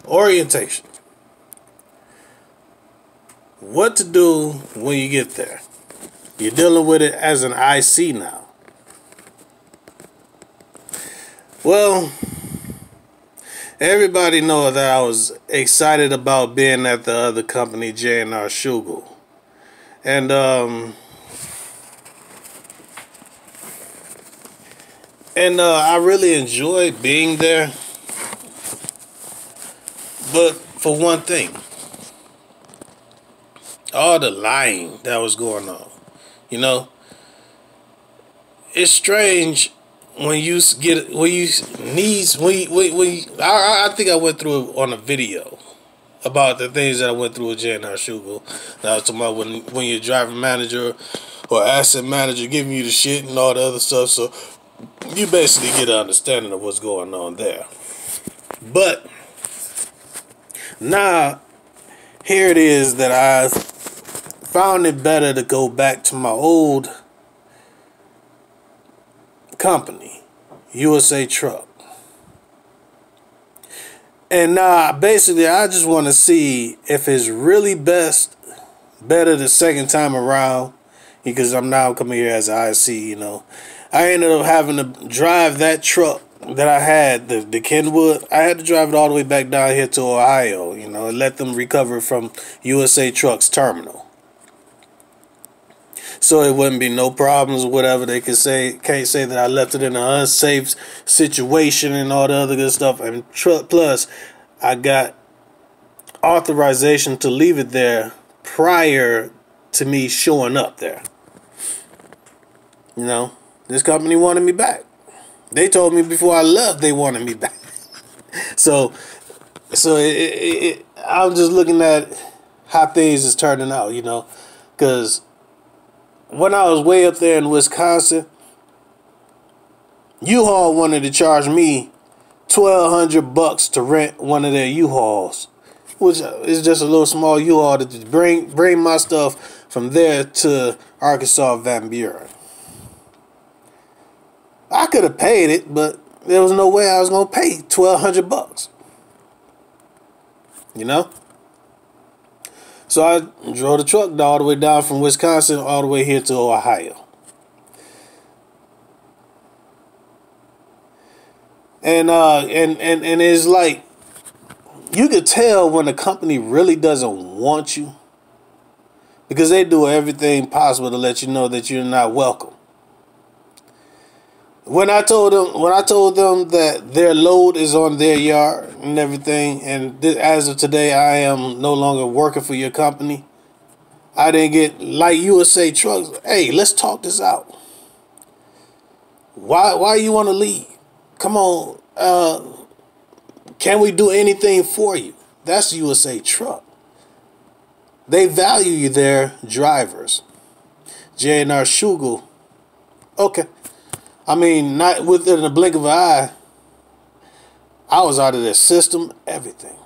Orientation. What to do when you get there. You're dealing with it as an IC now. Well, everybody knows that I was excited about being at the other company, J&R Shugel. And I really enjoyed being there. But for one thing, all the lying that was going on, you know, it's strange when you get I think I went through it on a video about the things that I went through with J&R Shugel. I was talking about when your driver manager or asset manager giving you the shit and all the other stuff. So you basically get an understanding of what's going on there. But now here it is that I found it better to go back to my old company, USA Truck. And now basically I just want to see if it's really better the second time around, because I'm now coming here as an IC, you know. I ended up having to drive that truck that I had, the Kenwood. I had to drive it all the way back down here to Ohio, you know, and let them recover from USA Truck's terminal. So it wouldn't be no problems or whatever. They can't say that I left it in an unsafe situation and all the other good stuff. And plus, I got authorization to leave it there prior to me showing up there. You know, this company wanted me back. They told me before I left they wanted me back. So I'm just looking at how things is turning out, you know, because when I was way up there in Wisconsin, U-Haul wanted to charge me $1,200 to rent one of their U-Hauls, which is just a little small U-Haul to bring my stuff from there to Arkansas Van Buren. I could have paid it, but there was no way I was gonna pay $1,200. You know? So I drove the truck all the way down from Wisconsin all the way here to Ohio. And it's like, you could tell when a company really doesn't want you, because they do everything possible to let you know that you're not welcome. When I told them that their load is on their yard and everything, and as of today I am no longer working for your company, I didn't get, like USA Trucks, hey, let's talk this out. Why you want to leave? Come on, can we do anything for you? That's USA Truck. They value you, their drivers. J&R Shugel, okay. I mean, not within a blink of an eye, I was out of their system, everything.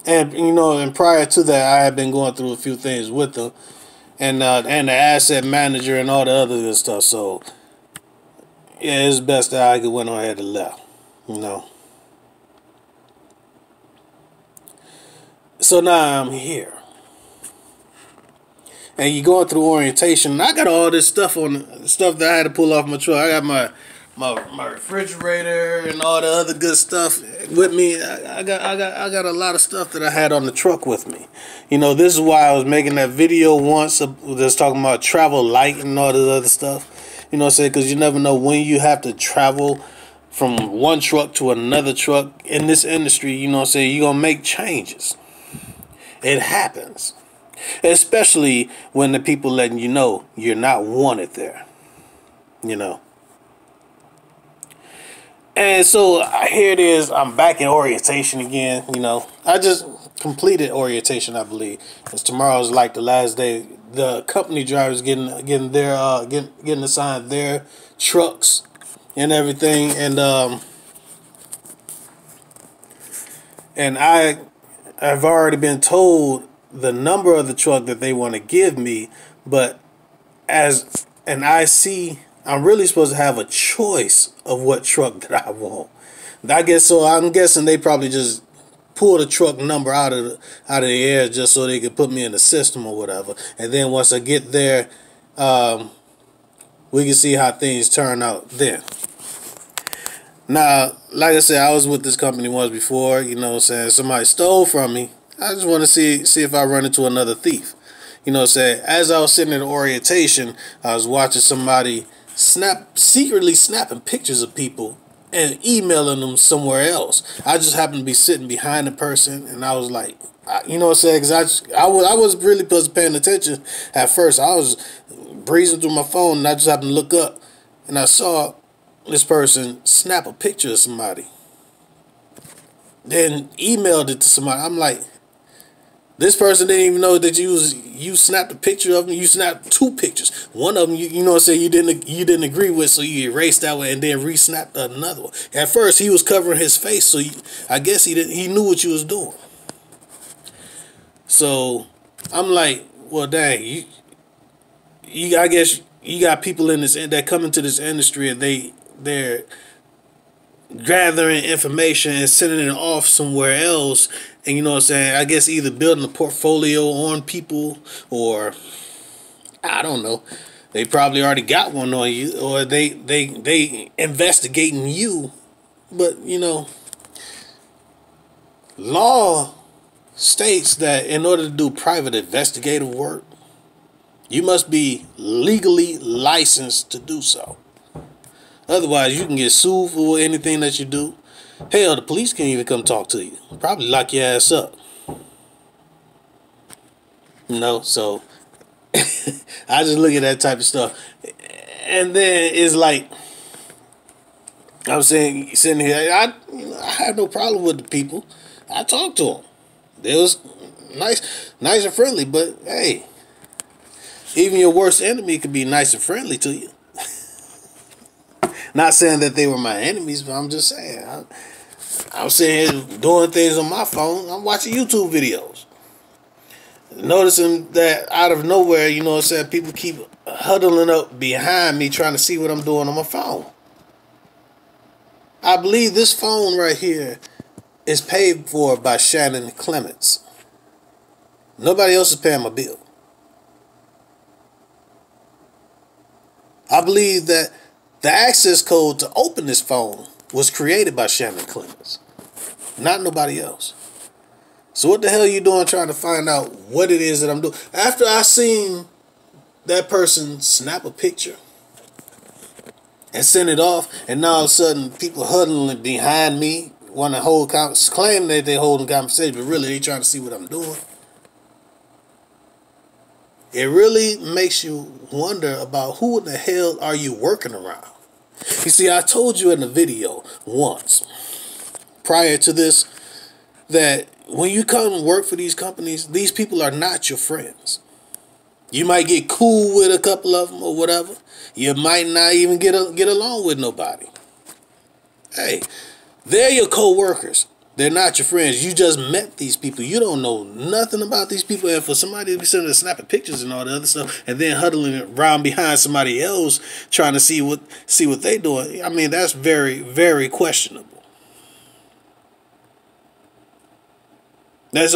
And, you know, and prior to that, I had been going through a few things with them, and the asset manager and all the other good stuff. So, yeah, it's best that I could went on ahead and left, you know. So now I'm here. And you're going through orientation. I got all this stuff stuff that I had to pull off my truck. I got my refrigerator and all the other good stuff with me. I got a lot of stuff that I had on the truck with me. You know, this is why I was making that video once that's talking about travel light and all this other stuff. You know what I'm saying? Because you never know when you have to travel from one truck to another truck in this industry. You know what I'm saying? You're going to make changes. It happens. Especially when the people letting you know you're not wanted there, you know. And so here it is. I'm back in orientation again, you know. I just completed orientation, I believe. Because tomorrow's like the last day. The company drivers getting assigned their trucks and everything, and I've already been told the number of the truck that they want to give me, but as an IC I'm really supposed to have a choice of what truck that I want. I guess so. I'm guessing they probably just pull the truck number out of the air just so they could put me in the system or whatever. And then once I get there, we can see how things turn out then. Now, like I said, I was with this company once before. You know what I'm saying? Somebody stole from me. I just want to see if I run into another thief. You know what I'm saying? As I was sitting in orientation, I was watching somebody secretly snapping pictures of people and emailing them somewhere else. I just happened to be sitting behind the person, and I was like, you know what I'm saying? Because I was really paying attention at first. I was breezing through my phone, and I just happened to look up, and I saw this person snap a picture of somebody, then emailed it to somebody. I'm like, this person didn't even know that you snapped a picture of them. You snapped two pictures. One of them, you know what I'm saying, you didn't agree with, so you erased that one and then re-snapped another one. At first, he was covering his face, so I guess he knew what you was doing. So I'm like, well, dang, I guess you got people in this that come into this industry and they're gathering information and sending it off somewhere else, and you know what I'm saying, I guess either building a portfolio on people, or I don't know, they probably already got one on you, or they investigating you. But you know, law states that in order to do private investigative work, you must be legally licensed to do so. Otherwise, you can get sued for anything that you do. Hell, the police can't even come talk to you. Probably lock your ass up. You know, so I just look at that type of stuff. And then it's like, I'm saying, sitting here, I had no problem with the people. I talked to them. They was nice and friendly, but hey, even your worst enemy could be nice and friendly to you. Not saying that they were my enemies, but I'm just saying. I'm sitting here doing things on my phone. I'm watching YouTube videos. Noticing that out of nowhere, you know what I'm saying, people keep huddling up behind me trying to see what I'm doing on my phone. I believe this phone right here is paid for by Shannon Clements. Nobody else is paying my bill. I believe that the access code to open this phone was created by Shannon Clements, not nobody else. So what the hell are you doing trying to find out what it is that I'm doing? After I seen that person snap a picture and send it off, and now all of a sudden people huddling behind me, want to hold claim that they holding conversation, but really they trying to see what I'm doing. It really makes you wonder about who in the hell are you working around. You see, I told you in the video once, prior to this, that when you come and work for these companies, these people are not your friends. You might get cool with a couple of them or whatever. You might not even get along with nobody. Hey, they're your co-workers. They're not your friends. You just met these people. You don't know nothing about these people. And for somebody to be sitting there snapping pictures and all the other stuff, and then huddling around behind somebody else trying to see what they doing, I mean, that's very, very questionable. That's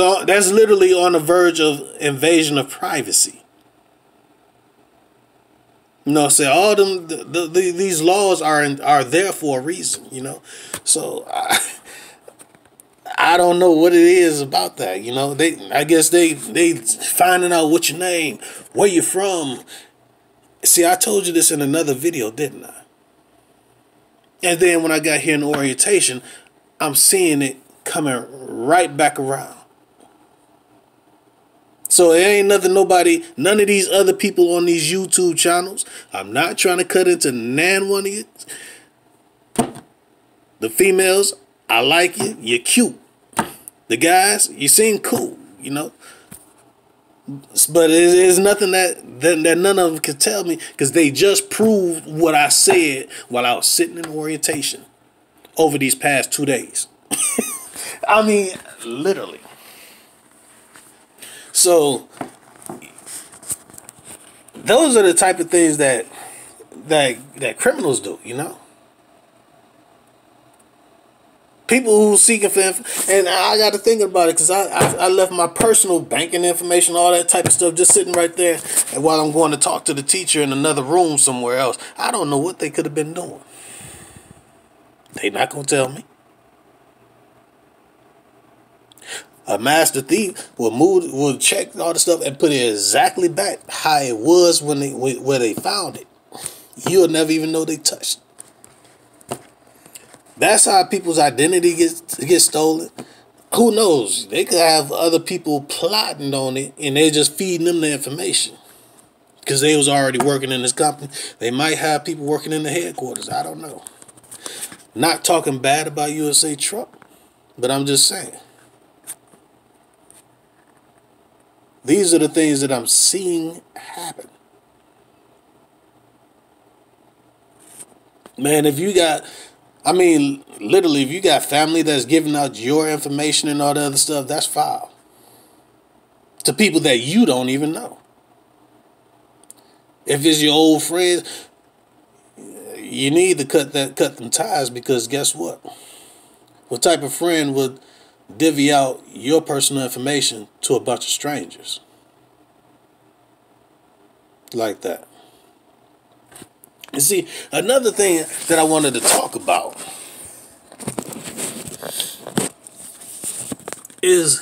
literally on the verge of invasion of privacy. You know, say all them these laws are there for a reason. You know, so I don't know what it is about that. You know, I guess they finding out what your name, where you're from. See, I told you this in another video, didn't I? And then when I got here in orientation, I'm seeing it coming right back around. So it ain't none of these other people on these YouTube channels. I'm not trying to cut into one of you. The females, I like you. You're cute. The guys, you seem cool, you know. But there's nothing that none of them could tell me, because they just proved what I said while I was sitting in orientation over these past 2 days. I mean, literally. So those are the type of things that that criminals do, you know. People who seeking for and I got to think about it because I left my personal banking information, all that type of stuff, just sitting right there. And while I'm going to talk to the teacher in another room somewhere else, I don't know what they could have been doing. They not gonna tell me. A master thief will check all the stuff and put it exactly back how it was where they found it. You'll never even know they touched it. That's how people's identity gets stolen. Who knows? They could have other people plotting on it and they're just feeding them the information. Because they was already working in this company. They might have people working in the headquarters. I don't know. Not talking bad about USA Truck, but I'm just saying. These are the things that I'm seeing happen. Man, if you got... literally, if you got family that's giving out your information and all the other stuff, that's foul. To people that you don't even know. If it's your old friends, you need to cut them ties because guess what? What type of friend would divvy out your personal information to a bunch of strangers? Like that. You see, another thing that I wanted to talk about is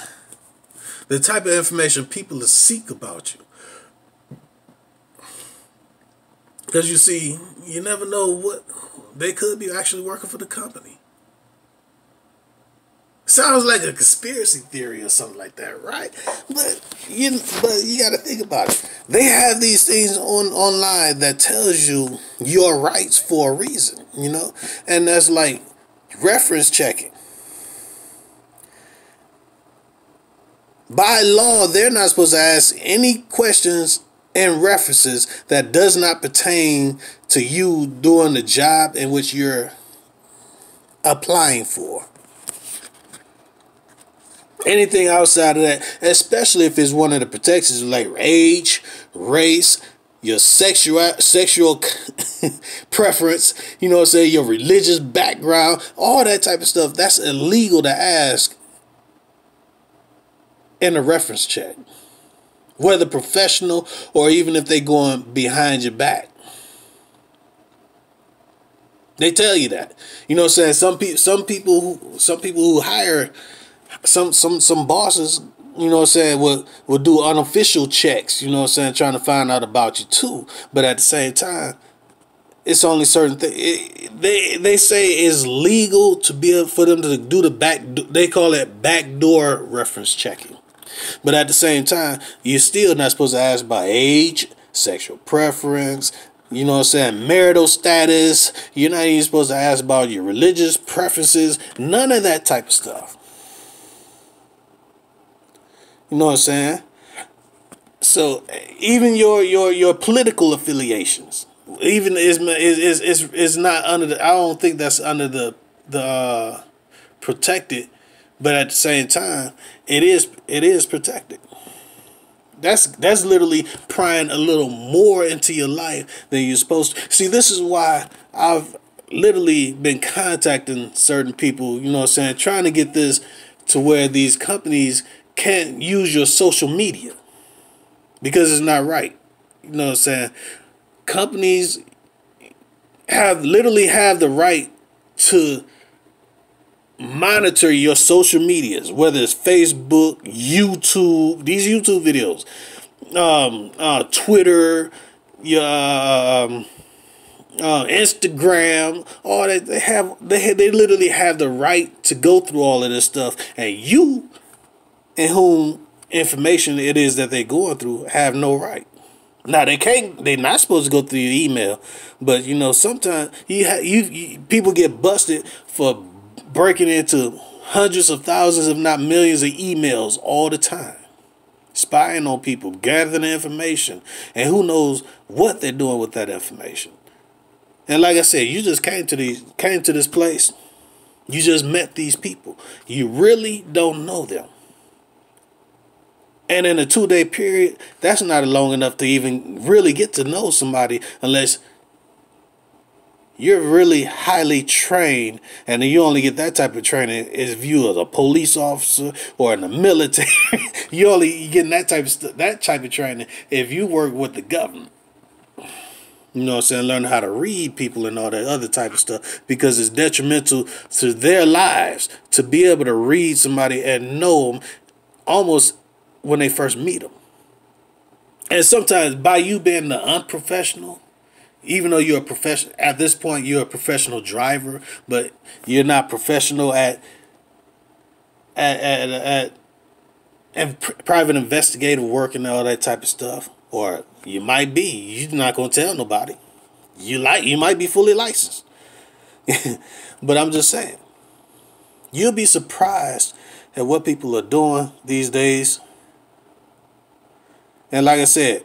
the type of information people seek about you. Because you see, you never know what they could be actually working for the company. Sounds like a conspiracy theory or something like that, right? But you got to think about it. They have these things online that tells you your rights for a reason, you know? And that's like reference checking. By law, they're not supposed to ask any questions and references that does not pertain to you doing the job in which you're applying for. Anything outside of that, especially if it's one of the protections like age, race, your sexual preference, you know what I'm saying, your religious background, all that type of stuff, that's illegal to ask in a reference check. Whether professional or even if they going behind your back. They tell you that. You know what I'm saying? Some people who hire some bosses, you know what I'm saying, will do unofficial checks, you know what I'm saying, trying to find out about you too. But at the same time, it's only certain things. They say it's legal to be for them to do they call it backdoor reference checking. But at the same time, you're still not supposed to ask about age, sexual preference, you know what I'm saying, marital status. You're not even supposed to ask about your religious preferences. None of that type of stuff. You know what I'm saying? So even your political affiliations, even is not under the. I don't think that's under the protected, but at the same time, it is protected. That's literally prying a little more into your life than you're supposed to. See, this is why I've literally been contacting certain people. You know what I'm saying, trying to get this to where these companies can't use your social media because it's not right. You know what I'm saying? Companies literally have the right to monitor your social medias, whether it's Facebook, YouTube, these YouTube videos, Twitter, your Instagram, all that. They literally have the right to go through all of this stuff, and you and whom information it is that they're going through have no right. Now they're not supposed to go through your email, but you know sometimes people get busted for breaking into hundreds of thousands, if not millions, of emails all the time, spying on people, gathering information, and who knows what they're doing with that information. And like I said, you just came to this place, you just met these people, you really don't know them. And in a 2-day period, that's not long enough to even really get to know somebody unless you're really highly trained, and you only get that type of training if you are a police officer or in the military. You only getting that type of training if you work with the government. You know what I'm saying? Learn how to read people and all that other type of stuff, because it's detrimental to their lives to be able to read somebody and know them almost when they first meet them. And sometimes by you being the unprofessional, even though you're a professional, at this point you're a professional driver, but you're not professional at private investigative work and all that type of stuff. Or you might be. You're not gonna tell nobody. You might be fully licensed. But I'm just saying, you'll be surprised at what people are doing these days. And like I said,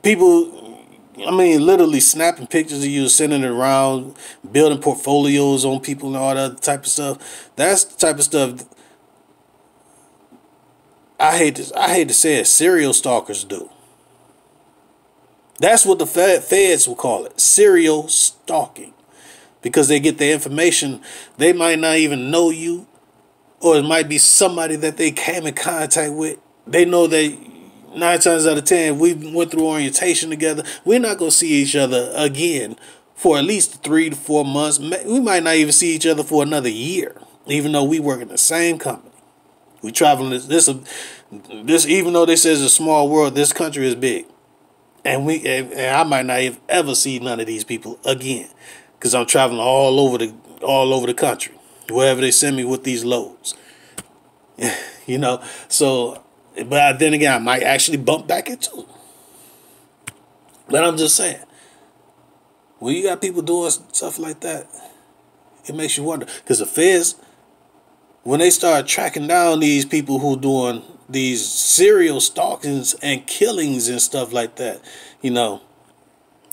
people, I mean, literally snapping pictures of you, sending it around, building portfolios on people and all that type of stuff. That's the type of stuff I hate to say it, serial stalkers do. That's what the feds will call it, serial stalking. Because they get their information, they might not even know you, or it might be somebody that they came in contact with. They know that 9 times out of 10, we went through orientation together. We're not going to see each other again for at least 3 to 4 months. We might not even see each other for another year, even though we work in the same company. We traveling this even though they say it's a small world, this country is big. And I might not ever see none of these people again, because I'm traveling all over the country, wherever they send me with these loads. You know, so, but then again, I might actually bump back into them. But I'm just saying, when you got people doing stuff like that, it makes you wonder. Because the feds, when they start tracking down these people who doing these serial stalkings and killings and stuff like that, you know,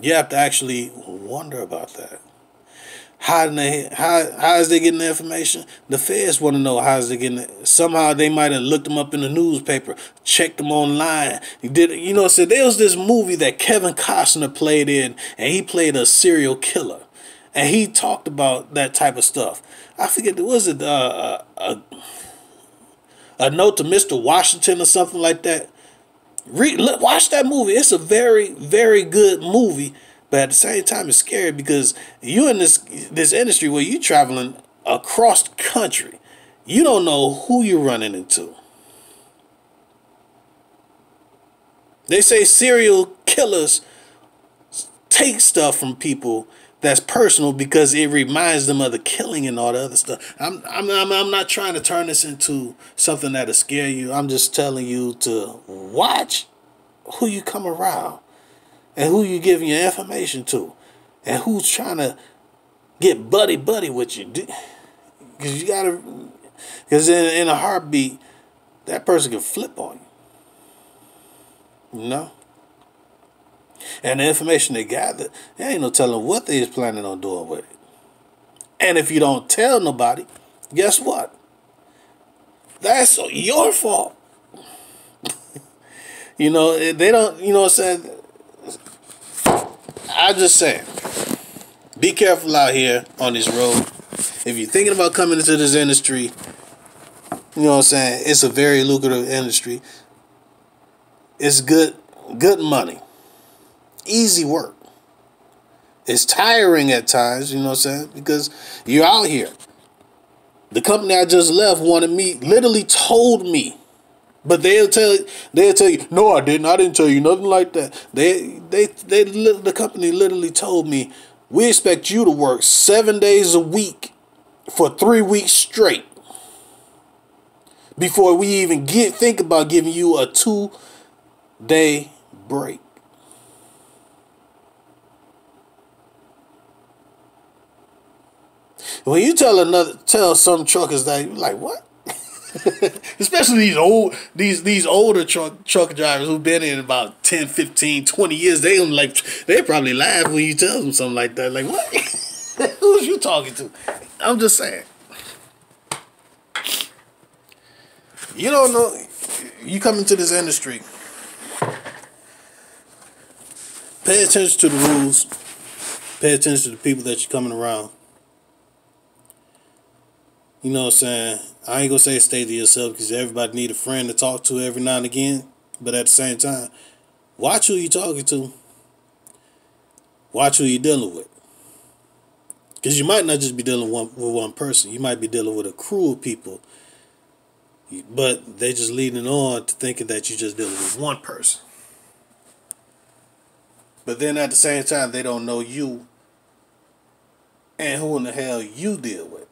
you have to actually wonder about that. How is they getting the information? The feds want to know how is they getting it. Somehow they might have looked them up in the newspaper, checked them online. So there was this movie that Kevin Costner played in, and he played a serial killer, and he talked about that type of stuff. I forget, was it a Note to Mr. Washington or something like that? Watch that movie. It's a very, very good movie. But at the same time, it's scary because you're in this industry where you're traveling across the country. You don't know who you're running into. They say serial killers take stuff from people that's personal because it reminds them of the killing and all the other stuff. I'm not trying to turn this into something that'll scare you. I'm just telling you to watch who you come around. And who you giving your information to. And who's trying to get buddy with you. Because you got to... Because in a heartbeat, that person can flip on you. You know? And the information they gather, there ain't no telling what they is planning on doing with it. And if you don't tell nobody, guess what? That's your fault. You know, they don't... You know what I'm saying? I'm just saying, be careful out here on this road. If you're thinking about coming into this industry, you know what I'm saying, it's a very lucrative industry. It's good money. Easy work. It's tiring at times, you know what I'm saying, because you're out here. The company I just left wanted me, literally told me. But they'll tell you, no, I didn't tell you nothing like that. The company literally told me, we expect you to work 7 days a week for 3 weeks straight before we even think about giving you a 2-day break. When you tell some truckers that, you're like, what? Especially these older truck drivers who've been in about 10, 15, 20 years, they probably laugh when you tell them something like that. Like, what? Who's you talking to? I'm just saying. You don't know. You come into this industry, pay attention to the rules. Pay attention to the people that you're coming around. You know what I'm saying? I ain't gonna say stay to yourself because everybody need a friend to talk to every now and again. But at the same time, watch who you talking to. Watch who you dealing with. Because you might not just be dealing with one person. You might be dealing with a crew of people. But they just leading on to thinking that you just dealing with one person. But then at the same time, they don't know you and who in the hell you deal with.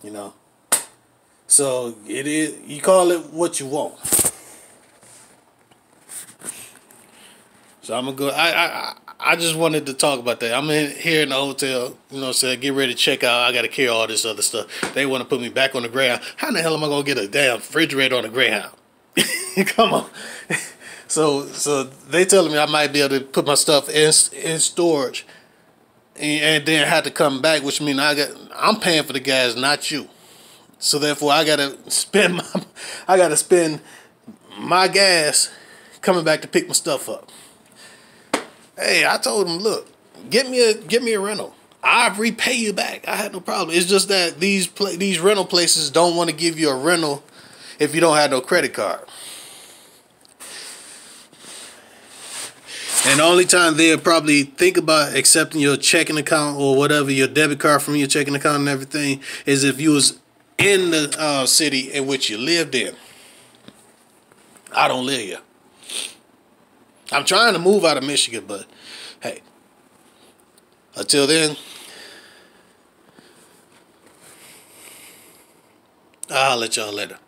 You know? So it is, you call it what you want. So I'm gonna go. I just wanted to talk about that. I'm here in the hotel. You know what I'm saying? Get ready to check out. I got to carry all this other stuff. They want to put me back on the Greyhound. How in the hell am I gonna get a damn refrigerator on the Greyhound? Come on. So they telling me I might be able to put my stuff in storage, and then have to come back, which means I'm paying for the gas, not you. So therefore, I gotta spend my gas coming back to pick my stuff up. Hey, I told him, look, get me a rental. I'll repay you back. I had no problem. It's just that these rental places don't want to give you a rental if you don't have no credit card. And the only time they'll probably think about accepting your checking account or whatever, your debit card from your checking account and everything, is if you was in the city in which you lived in. I don't live here. I'm trying to move out of Michigan, but hey, until then, I'll let y'all later.